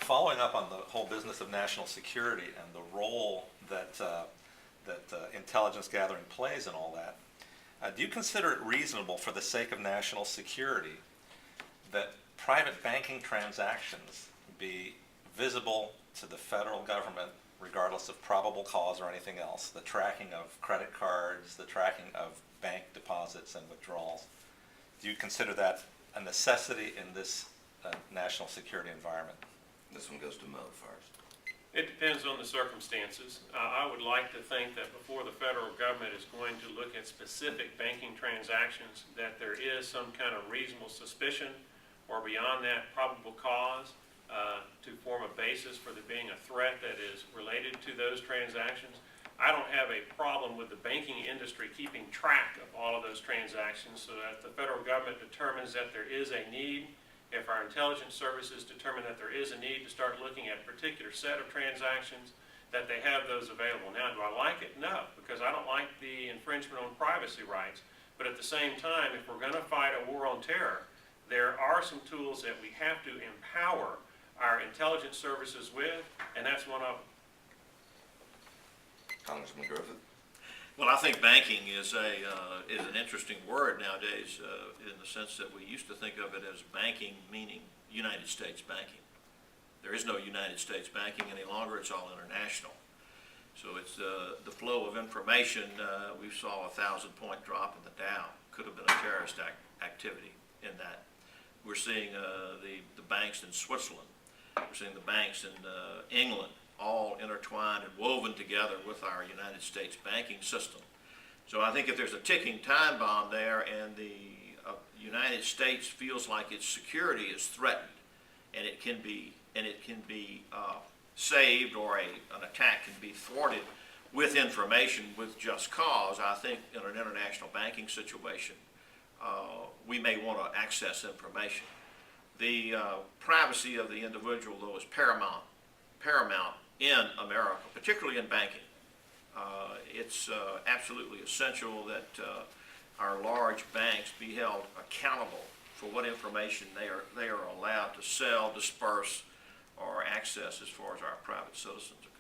Following up on the whole business of national security and the role that intelligence gathering plays in all that, do you consider it reasonable, for the sake of national security, that private banking transactions be visible to the federal government regardless of probable cause or anything else? The tracking of credit cards, the tracking of bank deposits and withdrawals. Do you consider that a necessity in this national security environment? This one goes to Mo first. It depends on the circumstances. I would like to think that before the federal government is going to look at specific banking transactions, that there is some kind of reasonable suspicion, or beyond that, probable cause to form a basis for there being a threat that is related to those transactions. I don't have a problem with the banking industry keeping track of all of those transactions so that the federal government determines that there is a need. If our intelligence services determine that there is a need to start looking at a particular set of transactions, that they have those available. Now, do I like it? No, because I don't like the infringement on privacy rights. But at the same time, if we're going to fight a war on terror, there are some tools that we have to empower our intelligence services with, and that's one of them. Congressman Griffith. Well, I think banking is an interesting word nowadays, in the sense that we used to think of it as banking meaning United States banking. There is no United States banking any longer; it's all international. So it's the flow of information. We saw a 1,000-point drop in the Dow. Could have been a terrorist activity in that. We're seeing the banks in Switzerland. We're seeing the banks in England, all intertwined and woven together with our United States banking system. So I think if there's a ticking time bomb there, and the United States feels like its security is threatened, and it can be saved, or an attack can be thwarted with information, with just cause, I think in an international banking situation, we may want to access information. The privacy of the individual, though, is paramount in America, particularly in banking. It's absolutely essential that our large banks be held accountable for what information they are allowed to sell, disperse, or access as far as our private citizens are